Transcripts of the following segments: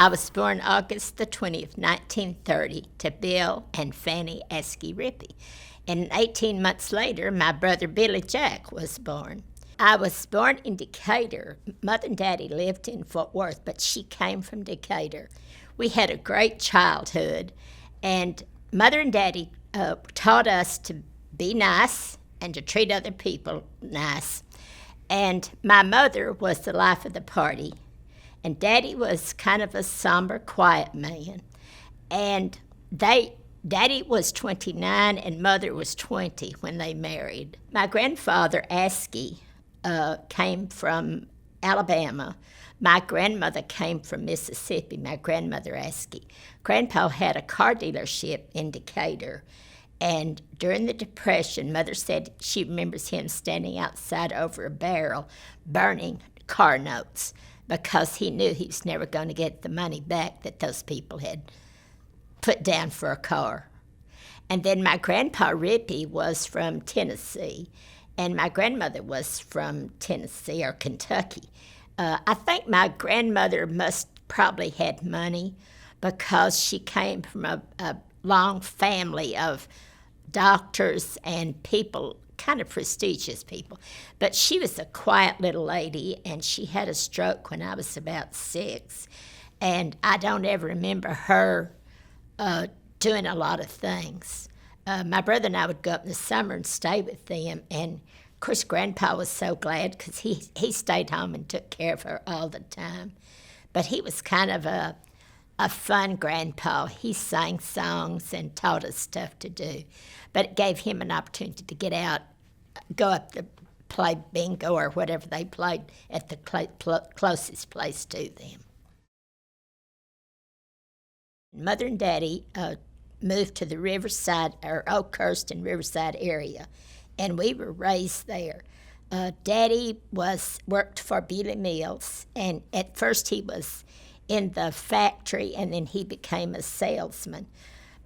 I was born August the 20th, 1930, to Bill and Fanny Askey Rippey. And 18 months later, my brother Billy Jack was born. I was born in Decatur. Mother and Daddy lived in Fort Worth, but she came from Decatur. We had a great childhood, and Mother and Daddy taught us to be nice and to treat other people nice. And my mother was the life of the party, and Daddy was kind of a somber, quiet man. And Daddy was 29 and Mother was 20 when they married. My grandfather, Askey, came from Alabama. My grandmother came from Mississippi, my grandmother Askey. Grandpa had a car dealership in Decatur, and during the Depression, Mother said she remembers him standing outside over a barrel burning car notes because he knew he was never going to get the money back that those people had put down for a car. And then my grandpa Rippey was from Tennessee, and my grandmother was from Tennessee or Kentucky. I think my grandmother must probably had money because she came from a long family of doctors and people, kind of prestigious people. But she was a quiet little lady, and she had a stroke when I was about 6. And I don't ever remember her doing a lot of things. My brother and I would go up in the summer and stay with them, and of course Grandpa was so glad because he stayed home and took care of her all the time. But he was kind of a fun grandpa. He sang songs and taught us stuff to do, but it gave him an opportunity to get out, go up to play bingo or whatever they played at the closest place to them. Mother and Daddy moved to the Riverside, or Oakhurst and Riverside area, and we were raised there. Daddy worked for Bealey Mills, and at first he was in the factory, and then he became a salesman.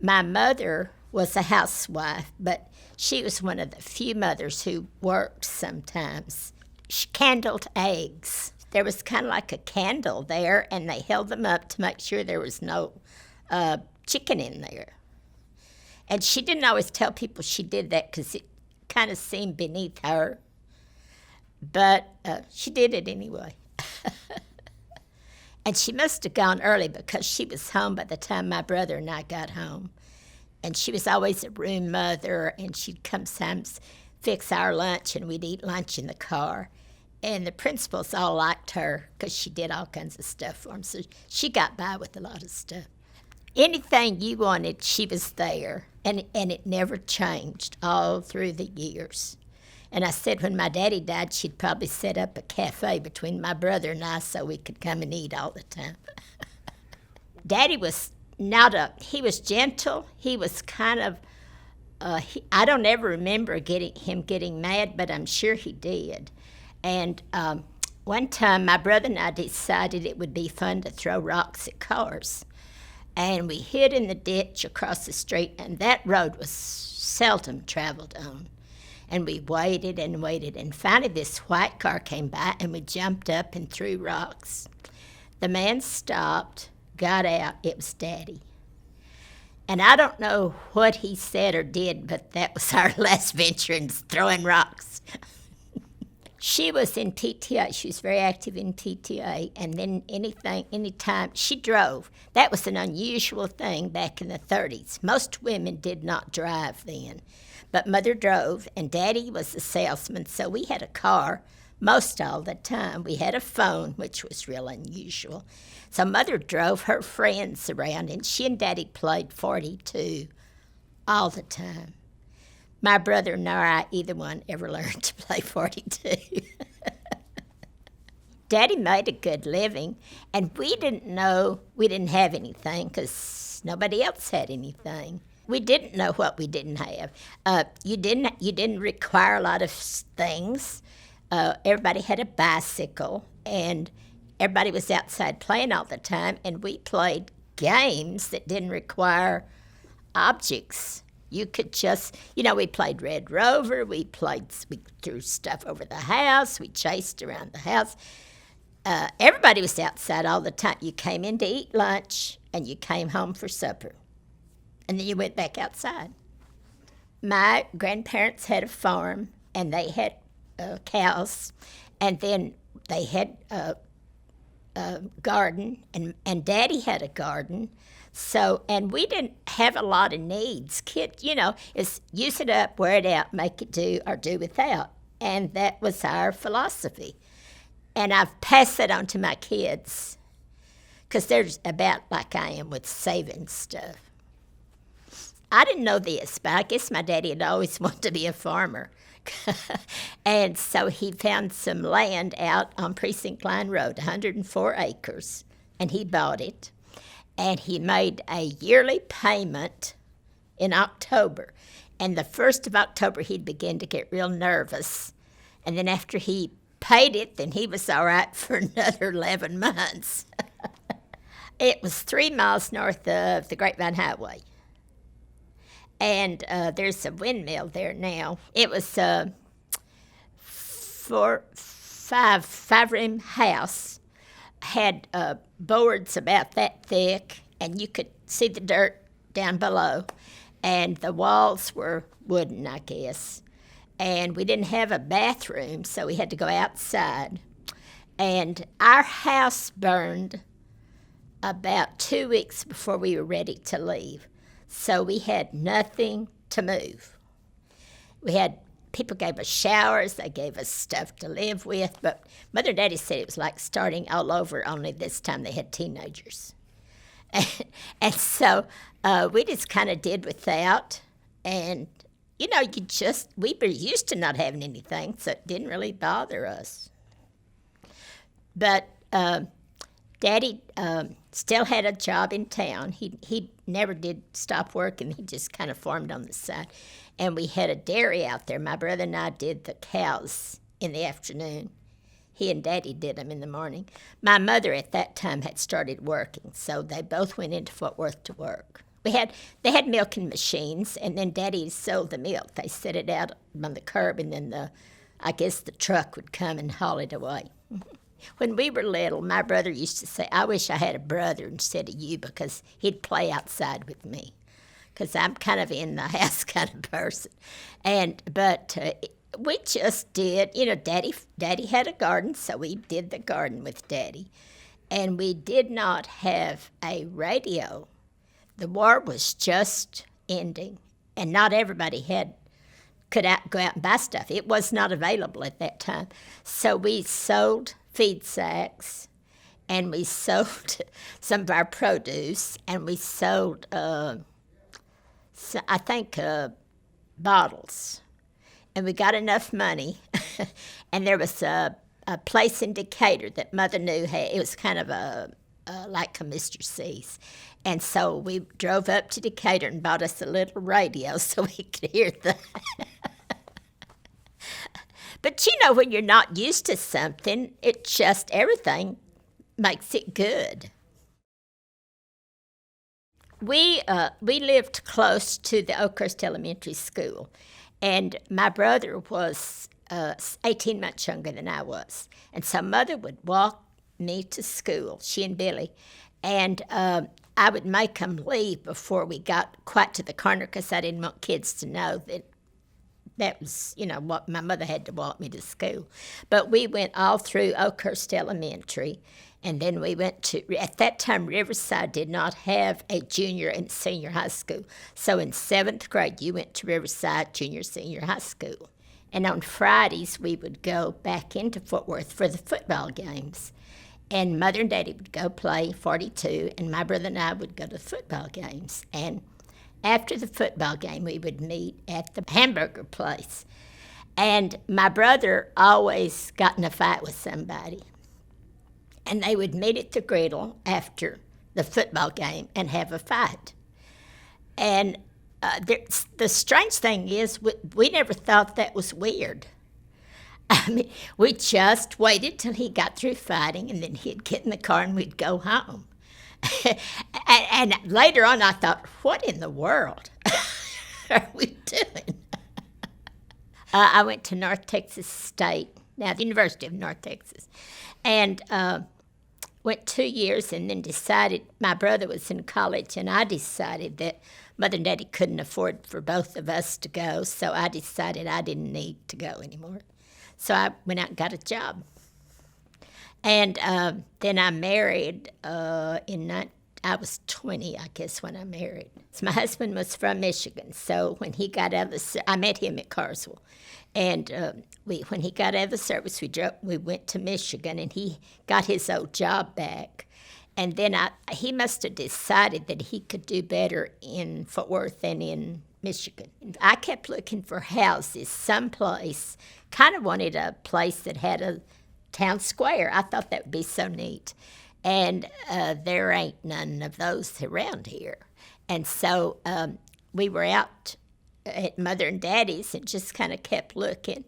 My mother was a housewife, but she was one of the few mothers who worked sometimes. She candled eggs. There was kind of like a candle there, and they held them up to make sure there was no chicken in there. And she didn't always tell people she did that because it kind of seemed beneath her. But she did it anyway. And she must have gone early because she was home by the time my brother and I got home. And she was always a room mother, and she'd come sometimes fix our lunch, and we'd eat lunch in the car. And the principals all liked her because she did all kinds of stuff for them. So she got by with a lot of stuff. Anything you wanted, she was there, and it never changed all through the years. And I said when my daddy died, she'd probably set up a cafe between my brother and I so we could come and eat all the time. Daddy was he was gentle. He was kind of, I don't ever remember him getting mad, but I'm sure he did. And one time my brother and I decided it would be fun to throw rocks at cars. And we hid in the ditch across the street, and that road was seldom traveled on. And we waited and waited, and finally this white car came by, and we jumped up and threw rocks. The man stopped, got out. It was Daddy. And I don't know what he said or did, but that was our last venture in throwing rocks. She was in PTA. She was very active in PTA, and then anytime she drove. That was an unusual thing back in the 30s. Most women did not drive then, but Mother drove, and Daddy was the salesman, so we had a car most all the time. We had a phone, which was real unusual. So Mother drove her friends around, and she and Daddy played 42 all the time. My brother nor I, either one, ever learned to play 42. Daddy made a good living, and we didn't have anything because nobody else had anything. We didn't know what we didn't have. You didn't require a lot of things. Everybody had a bicycle, and everybody was outside playing all the time, and we played games that didn't require objects. You could just, we played Red Rover, we threw stuff over the house, we chased around the house. everybody was outside all the time. You came in to eat lunch, and you came home for supper. And then you went back outside. My grandparents had a farm, and they had cows, and then they had a garden, and Daddy had a garden. So, and we didn't have a lot of needs. It's use it up, wear it out, make it do, or do without. And that was our philosophy. And I've passed that on to my kids, because they're about like I am with saving stuff. I didn't know this, but I guess my daddy had always wanted to be a farmer. And so he found some land out on Precinct Line Road, 104 acres, and he bought it. And he made a yearly payment in October. And the 1st of October, he'd begin to get real nervous. And then after he paid it, then he was all right for another 11 months. It was 3 miles north of the Grapevine Highway. And there's a windmill there now. It was a five-room house, had boards about that thick, and you could see the dirt down below. And the walls were wooden, I guess. And we didn't have a bathroom, so we had to go outside. And our house burned about 2 weeks before we were ready to leave. So we had nothing to move. People gave us showers, they gave us stuff to live with, but Mother and Daddy said it was like starting all over, only this time they had teenagers. And so we just kind of did without, and we were used to not having anything, so it didn't really bother us. But Daddy still had a job in town. He never did stop working. He just kind of farmed on the side. And we had a dairy out there. My brother and I did the cows in the afternoon. He and Daddy did them in the morning. My mother at that time had started working, so they both went into Fort Worth to work. They had milking machines, and then Daddy sold the milk. They set it out on the curb, and then I guess the truck would come and haul it away. When we were little, my brother used to say, I wish I had a brother instead of you, because he'd play outside with me, because I'm kind of in the house kind of person. But we just did, Daddy had a garden, so we did the garden with Daddy. And we did not have a radio. The war was just ending, and not everybody could go out and buy stuff. It was not available at that time. So we sold feed sacks, and we sold some of our produce, and we sold, bottles. And we got enough money, and there was a place in Decatur that Mother knew it was kind of like a Mr. C's. And so we drove up to Decatur and bought us a little radio so we could hear that. But when you're not used to something, everything makes it good. We lived close to the Oakhurst Elementary School, and my brother was 18 months younger than I was. And so Mother would walk me to school, she and Billy, and I would make them leave before we got quite to the corner, because I didn't want kids to know that was, what my mother had to walk me to school. But we went all through Oakhurst Elementary, and then we went to, at that time, Riverside did not have a junior and senior high school. So in 7th grade, you went to Riverside Junior Senior High School. And on Fridays, we would go back into Fort Worth for the football games. And Mother and Daddy would go play 42, and my brother and I would go to the football games. And after the football game, we would meet at the hamburger place. And my brother always got in a fight with somebody. And they would meet at the griddle after the football game and have a fight. And the strange thing is, we never thought that was weird. I mean, we just waited till he got through fighting, and then he'd get in the car and we'd go home. and later on, I thought, what in the world are we doing? I went to North Texas State now the University of North Texas. And went 2 years and then decided, my brother was in college, and I decided that Mother and Daddy couldn't afford for both of us to go, so I decided I didn't need to go anymore. So I went out and got a job. And then I married I was 20, I guess, when I married. So my husband was from Michigan, so when he got out of I met him at Carswell. And when he got out of the service, we went to Michigan, and he got his old job back. And then he must have decided that he could do better in Fort Worth than in Michigan. I kept looking for houses someplace, kind of wanted a place that had a town square. I thought that would be so neat. And there ain't none of those around here. And so we were out at Mother and Daddy's and just kind of kept looking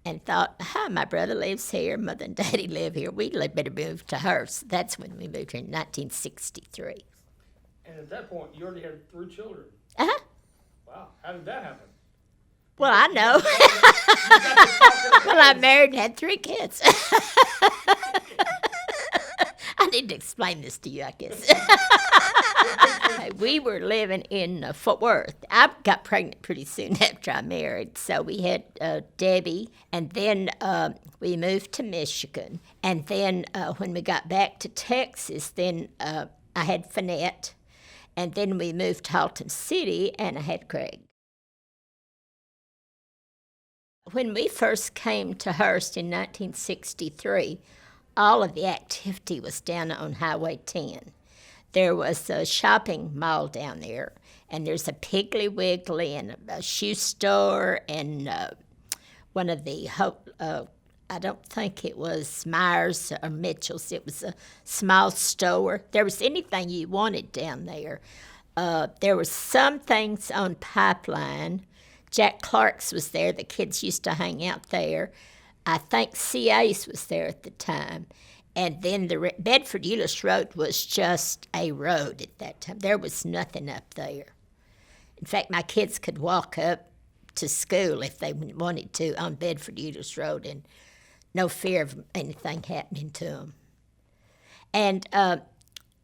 and thought, my brother lives here, Mother and Daddy live here. We better move to her. So that's when we moved here in 1963. And at that point, you already had 3 children. Uh-huh. Wow. How did that happen? Well, I know. Well, I married and had 3 kids. I need to explain this to you, I guess. We were living in Fort Worth. I got pregnant pretty soon after I married, so we had Debbie, and then we moved to Michigan. And then when we got back to Texas, then I had Finette, and then we moved to Haltom City, and I had Craig. When we first came to Hurst in 1963, all of the activity was down on Highway 10. There was a shopping mall down there, and there's a Piggly Wiggly and a shoe store and one of the, I don't think it was Myers or Mitchell's. It was a small store. There was anything you wanted down there. There were some things on Pipeline. Jack Clark's was there. The kids used to hang out there. I think CA's was there at the time. And then the Bedford Euless Road was just a road at that time. There was nothing up there. In fact, my kids could walk up to school if they wanted to on Bedford Euless Road, and no fear of anything happening to them. And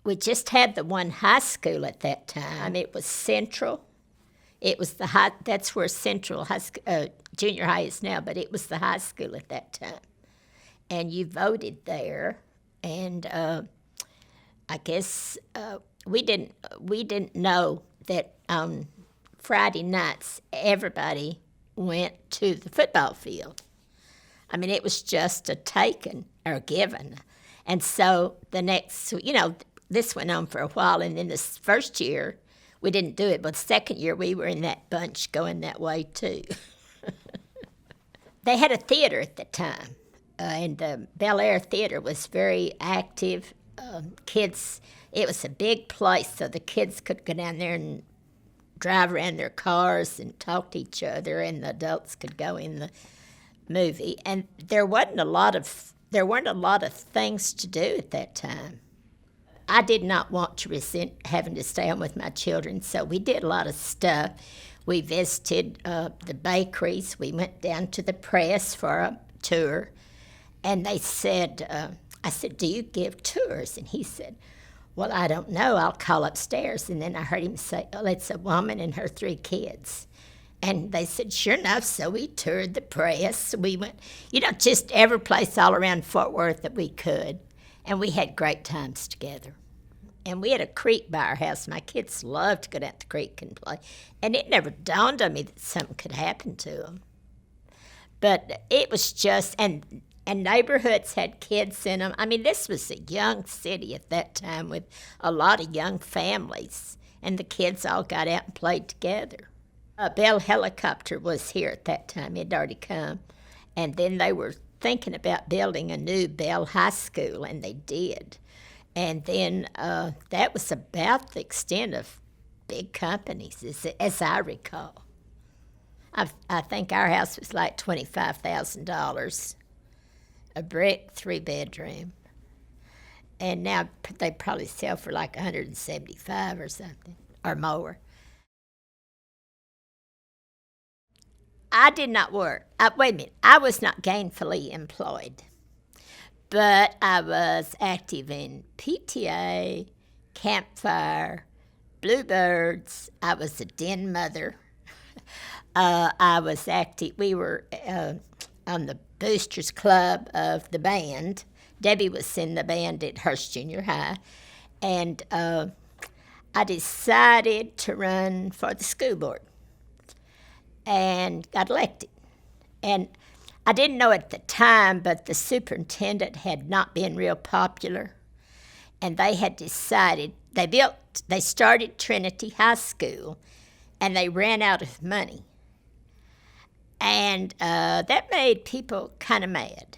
we just had the one high school at that time. It was Central. It was the high. That's where Central High School, junior high is now, but it was the high school at that time. And you voted there, and I guess we didn't know that on Friday nights everybody went to the football field. I mean, it was just a taken or given. And so the next, this went on for a while, and then this first year we didn't do it, but the second year we were in that bunch going that way too. They had a theater at the time, and the Bel Air Theater was very active. Kids, it was a big place, so the kids could go down there and drive around their cars and talk to each other, and the adults could go in the movie. And there weren't a lot of things to do at that time. I did not want to resent having to stay home with my children, so we did a lot of stuff. We visited the bakeries. We went down to the press for a tour, and they said, I said, "Do you give tours?" And he said, "Well, I don't know. I'll call upstairs." And then I heard him say, "Oh, it's a woman and her 3 kids." And they said, sure enough, so we toured the press. We went, just every place all around Fort Worth that we could. And we had great times together. And we had a creek by our house. My kids loved to go down to the creek and play. And it never dawned on me that something could happen to them. But it was just, and neighborhoods had kids in them. I mean, this was a young city at that time with a lot of young families. And the kids all got out and played together. Bell Helicopter was here at that time. It had already come. And then they were thinking about building a new Bell High School, and they did. And then that was about the extent of big companies, as I recall. I think our house was like $25,000, a brick 3-bedroom. And now they probably sell for like $175 or something, or more. I did not work. Wait a minute. I was not gainfully employed, but I was active in PTA, campfire, bluebirds. I was a den mother. I was active. We were on the boosters club of the band. Debbie was in the band at Hurst Junior High, and I decided to run for the school board and got elected. And I didn't know at the time, but the superintendent had not been real popular, and they had decided they started Trinity High School, and they ran out of money, and that made people kind of mad.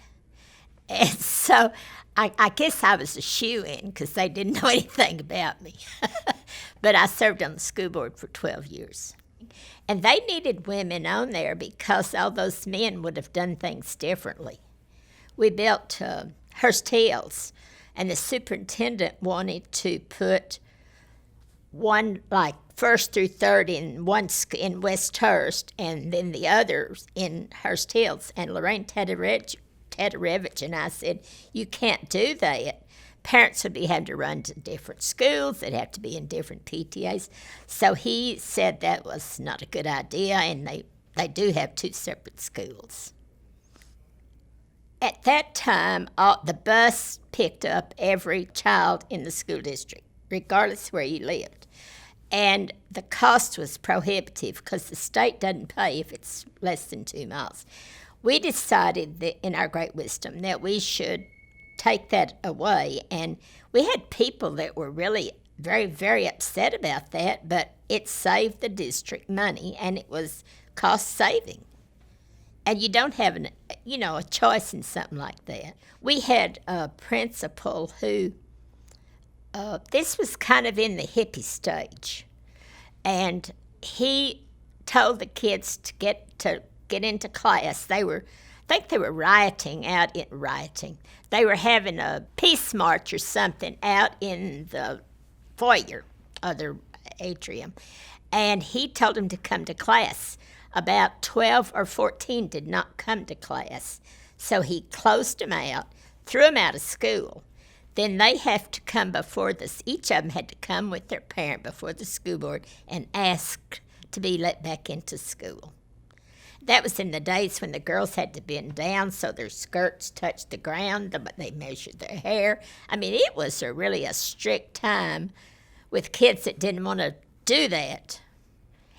And so I guess I was a shoo-in because they didn't know anything about me. But I served on the school board for 12 years. And they needed women on there because all those men would have done things differently. We built Hurst Hills, and the superintendent wanted to put one, like, first through third in West Hurst, and then the others in Hurst Hills. And Lorraine Tedorevich and I said, you can't do that. Parents would be having to run to different schools. They'd have to be in different PTAs. So he said that was not a good idea, and they do have two separate schools. At that time, the bus picked up every child in the school district, regardless where you lived. And the cost was prohibitive because the state doesn't pay if it's less than 2 miles. We decided that, in our great wisdom, that we should take that away. And we had people that were really very, very upset about that, but it saved the district money, and it was cost-saving. And you don't have a choice in something like that. We had a principal who, this was kind of in the hippie stage, and he told the kids to get into class. I think they were rioting. They were having a peace march or something out in the foyer of the atrium, and he told them to come to class. About 12 or 14 did not come to class, so he closed them out, threw them out of school. Then they have to come each of them had to come with their parent before the school board and ask to be let back into school. That was in the days when the girls had to bend down so their skirts touched the ground, but they measured their hair. I mean, it was really a strict time with kids that didn't want to do that.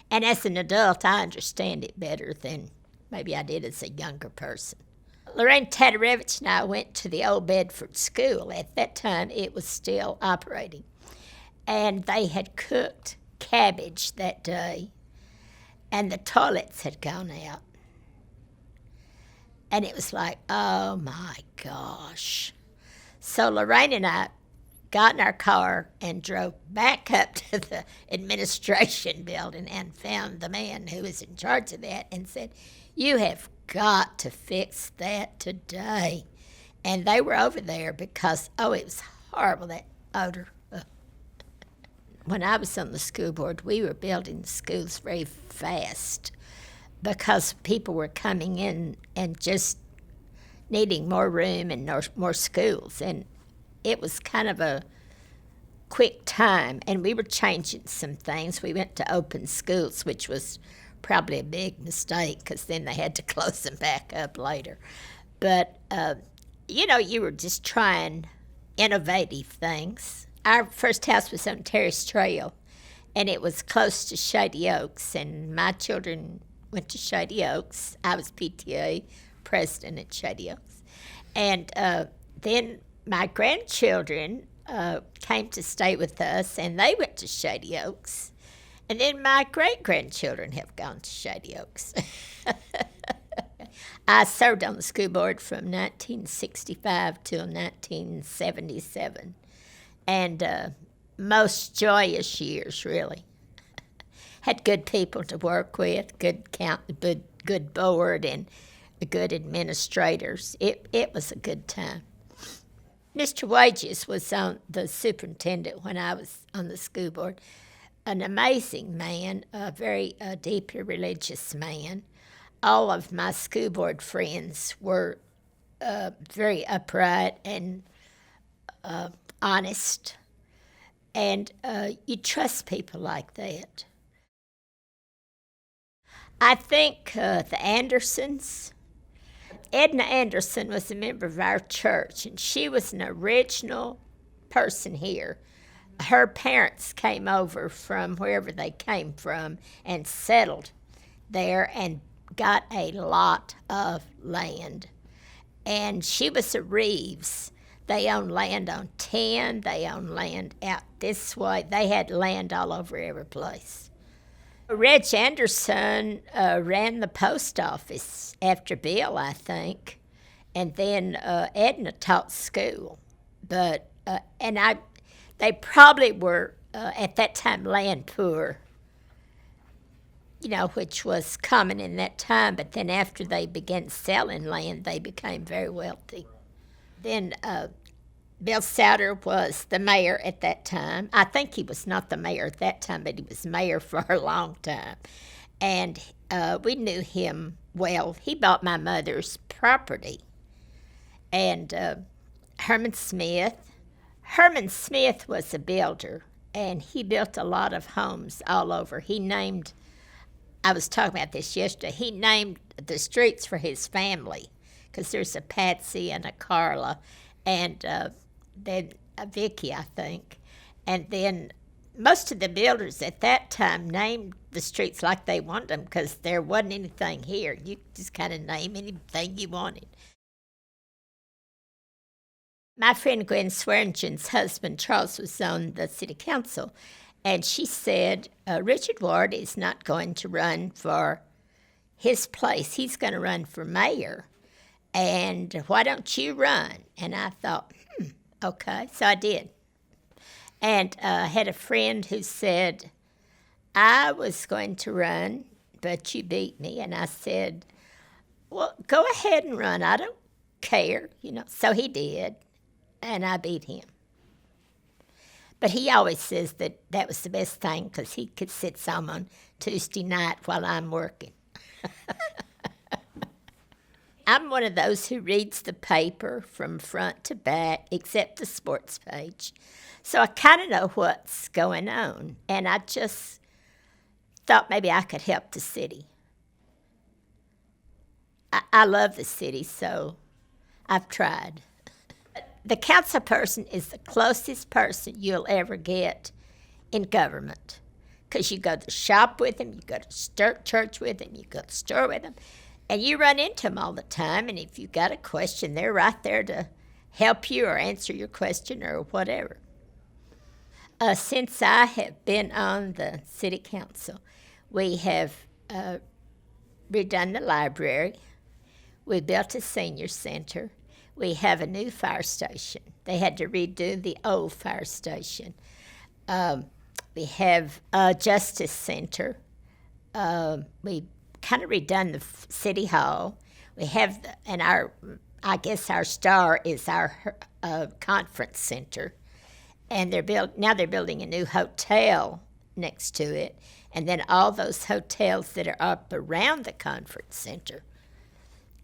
And as an adult, I understand it better than maybe I did as a younger person. Lorraine Tedorevich and I went to the Old Bedford School. At that time, it was still operating. And they had cooked cabbage that day, and the toilets had gone out. And it was like, oh my gosh. So Lorraine and I got in our car and drove back up to the administration building and found the man who was in charge of that and said, you have got to fix that today. And they were over there because, it was horrible, that odor. When I was on the school board, we were building schools very fast because people were coming in and just needing more room and more schools. And it was kind of a quick time, and we were changing some things. We went to open schools, which was probably a big mistake because then they had to close them back up later. But, you were just trying innovative things. Our first house was on Terrace Trail, and it was close to Shady Oaks, and my children went to Shady Oaks. I was PTA president at Shady Oaks. And then my grandchildren came to stay with us, and they went to Shady Oaks. And then my great-grandchildren have gone to Shady Oaks. I served on the school board from 1965 till 1977. And most joyous years, really. Had good people to work with, good board, and good administrators. It was a good time. Mr. Wages was the superintendent when I was on the school board. An amazing man, a very deeply religious man. all of my school board friends were very upright and honest, and you trust people like that. I think the Andersons. Edna Anderson was a member of our church, and she was an original person here. Her parents came over from wherever they came from and settled there and got a lot of land. And she was a Reeves. They owned land on 10, they owned land out this way. They had land all over every place. Reg Anderson ran the post office after Bill, I think, and then Edna taught school. But they probably were at that time land poor, which was common in that time. But then after they began selling land, they became very wealthy. Then Bill Souter was the mayor at that time. I think he was not the mayor at that time, but he was mayor for a long time. And we knew him well. He bought my mother's property. And Herman Smith was a builder, and he built a lot of homes all over. I was talking about this yesterday, he named the streets for his family, because there's a Patsy and a Carla, and then a Vicky, I think. And then most of the builders at that time named the streets like they wanted them, because there wasn't anything here. You just kind of name anything you wanted. My friend Gwen Swearingen's husband, Charles, was on the city council, and she said, Richard Ward is not going to run for his place. He's going to run for mayor, and why don't you run? And I thought, okay, so I did. And I had a friend who said, I was going to run, but you beat me. And I said, well, go ahead and run. I don't care, So he did, and I beat him. But he always says that was the best thing, because he could sit some on Tuesday night while I'm working. I'm one of those who reads the paper from front to back, except the sports page. So I kind of know what's going on, and I just thought maybe I could help the city. I love the city, so I've tried. The council person is the closest person you'll ever get in government, because you go to shop with them, you go to church with them, you go to the store with them, and you run into them all the time, and if you've got a question, they're right there to help you or answer your question or whatever. Since I have been on the city council, we have redone the library. We built a senior center. We have a new fire station. They had to redo the old fire station. We have a justice center. We kind of redone the city hall. We have, I guess our star is our conference center. And now they're building a new hotel next to it. And then all those hotels that are up around the conference center.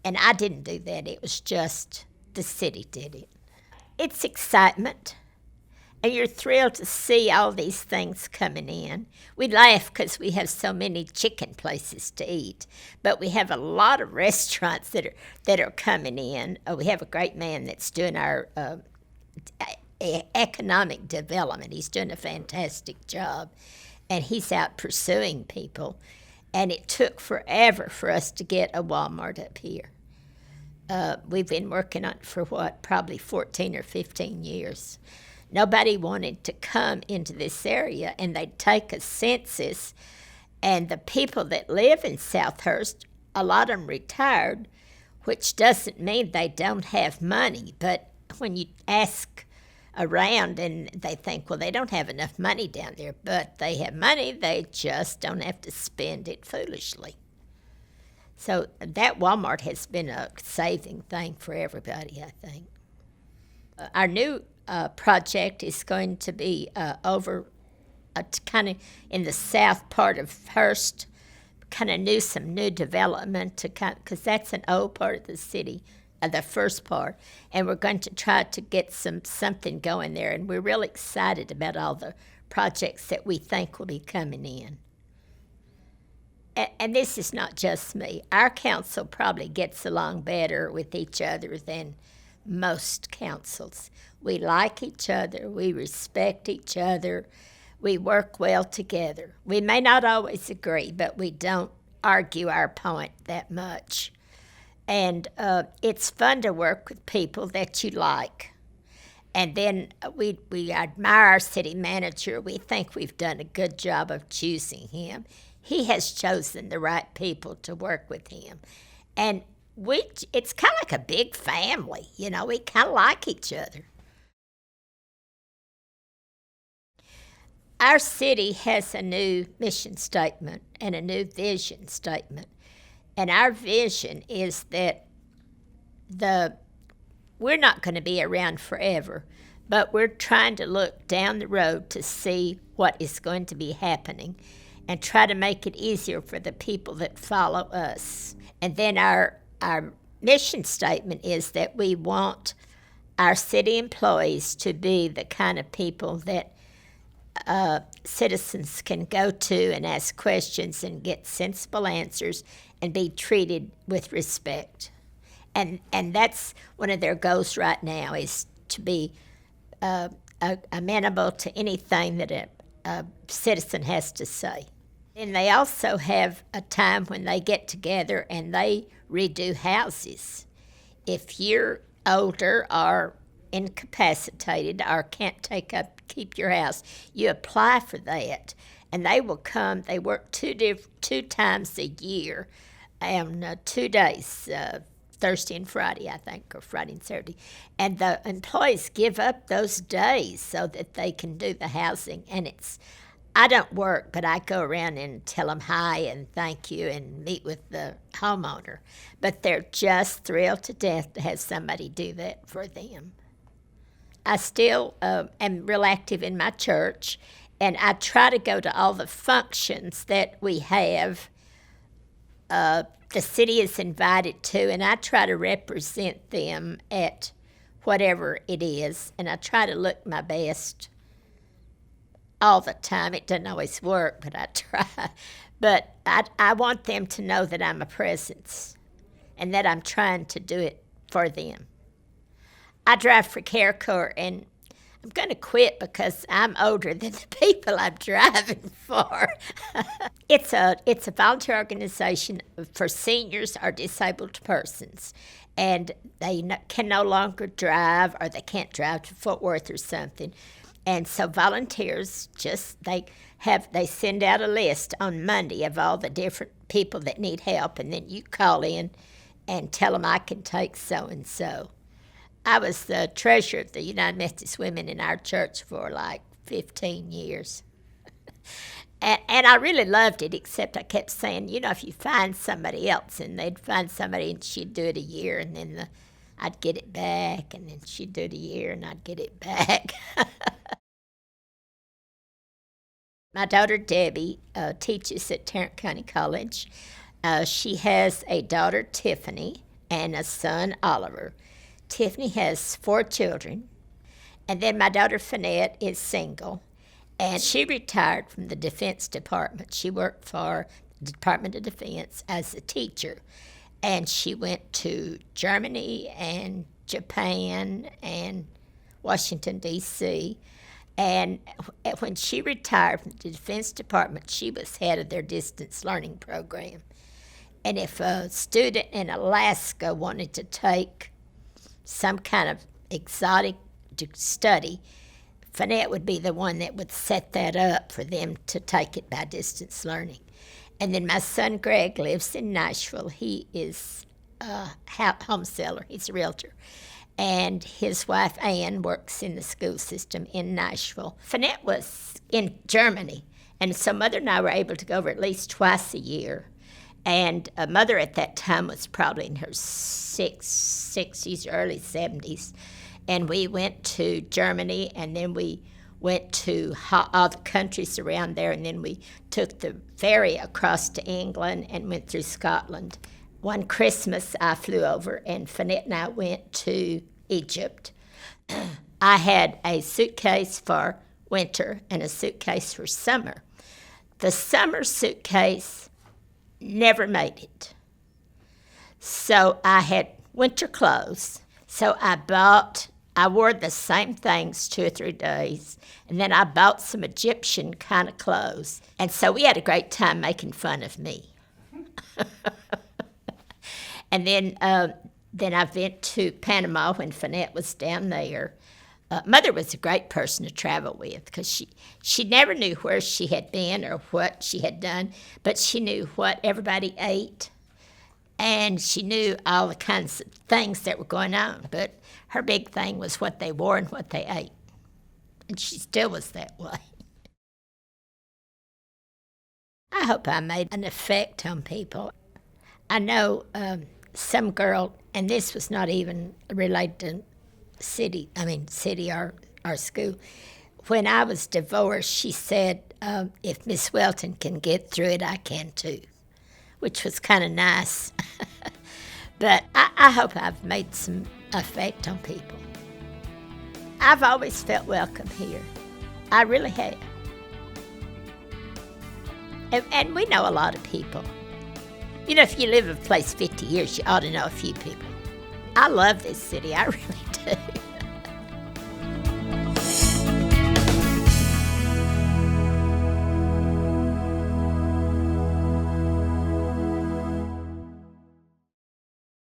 And I didn't do that. It was just the city did it. It's excitement, and you're thrilled to see all these things coming in. We laugh because we have so many chicken places to eat, but we have a lot of restaurants that are coming in. We have a great man that's doing our economic development. He's doing a fantastic job, and he's out pursuing people, and it took forever for us to get a Walmart up here. We've been working on it for probably 14 or 15 years. Nobody wanted to come into this area, and they'd take a census, and the people that live in Southhurst, a lot of them retired, which doesn't mean they don't have money, but when you ask around and they think, well, they don't have enough money down there, but they have money, they just don't have to spend it foolishly. So that Walmart has been a saving thing for everybody, I think. Our new project is going to be over kind of in the south part of Hearst, kind of some new development to because that's an old part of the city, the first part, and we're going to try to get something going there, and we're really excited about all the projects that we think will be coming in. And this is not just me. Our council probably gets along better with each other than most councils. We like each other, we respect each other, we work well together. We may not always agree, but we don't argue our point that much. And it's fun to work with people that you like. And then we admire our city manager. We think we've done a good job of choosing him. He has chosen the right people to work with him. And it's kind of like a big family, you know, we kind of like each other. Our city has a new mission statement and a new vision statement. And our vision is that we're not going to be around forever, but we're trying to look down the road to see what is going to be happening and try to make it easier for the people that follow us. And then our mission statement is that we want our city employees to be the kind of people that citizens can go to and ask questions and get sensible answers and be treated with respect. And that's one of their goals right now, is to be amenable to anything that a citizen has to say. And they also have a time when they get together and they redo houses. If you're older or incapacitated or can't keep your house, you apply for that. And they will come. They work two times a year, and 2 days, Thursday and Friday, I think, or Friday and Saturday. And the employees give up those days so that they can do the housing. And I don't work, but I go around and tell them hi and thank you and meet with the homeowner. But they're just thrilled to death to have somebody do that for them. I still am real active in my church, and I try to go to all the functions that we have. The city is invited to, and I try to represent them at whatever it is, and I try to look my best all the time. It doesn't always work, but I try. But I want them to know that I'm a presence and that I'm trying to do it for them. I drive for CareCorps, and I'm going to quit because I'm older than the people I'm driving for. It's a volunteer organization for seniors or disabled persons, and they can no longer drive, or they can't drive to Fort Worth or something. And so volunteers they send out a list on Monday of all the different people that need help, and then you call in and tell them I can take so-and-so. I was the treasurer of the United Methodist Women in our church for like 15 years. And I really loved it, except I kept saying, you know, if you find somebody else, and they'd find somebody and she'd do it a year, and then I'd get it back, and then she'd do it a year and I'd get it back. My daughter Debbie teaches at Tarrant County College. She has a daughter, Tiffany, and a son, Oliver. Tiffany has 4 children, and then my daughter Finette is single, and she retired from the Defense Department. She worked for the Department of Defense as a teacher, and she went to Germany and Japan and Washington, D.C., and when she retired from the Defense Department, she was head of their distance learning program. And if a student in Alaska wanted to take some kind of exotic study, Finette would be the one that would set that up for them to take it by distance learning. And then my son Greg lives in Nashville. He is a home seller. He's a realtor. And his wife Ann works in the school system in Nashville. Finette was in Germany, and so Mother and I were able to go over at least twice a year. And Mother at that time was probably in her 60s, early 70s. And we went to Germany, and then we went to all the countries around there, and then we took the ferry across to England and went through Scotland. One Christmas, I flew over, and Finette and I went to Egypt. I had a suitcase for winter and a suitcase for summer. The summer suitcase never made it. So I had winter clothes. So I wore the same things 2 or 3 days, and then I bought some Egyptian kind of clothes. And so we had a great time making fun of me. And then I went to Panama when Finette was down there. Mother was a great person to travel with because she never knew where she had been or what she had done, but she knew what everybody ate, and she knew all the kinds of things that were going on. But her big thing was what they wore and what they ate, and she still was that way. I hope I made an effect on people. I know some girl, and this was not even related to city or school. When I was divorced, she said, if Miss Welton can get through it, I can too, which was kind of nice. But I hope I've made some effect on people. I've always felt welcome here. I really have. And we know a lot of people. You know, if you live in a place 50 years, you ought to know a few people. I love this city, I really do.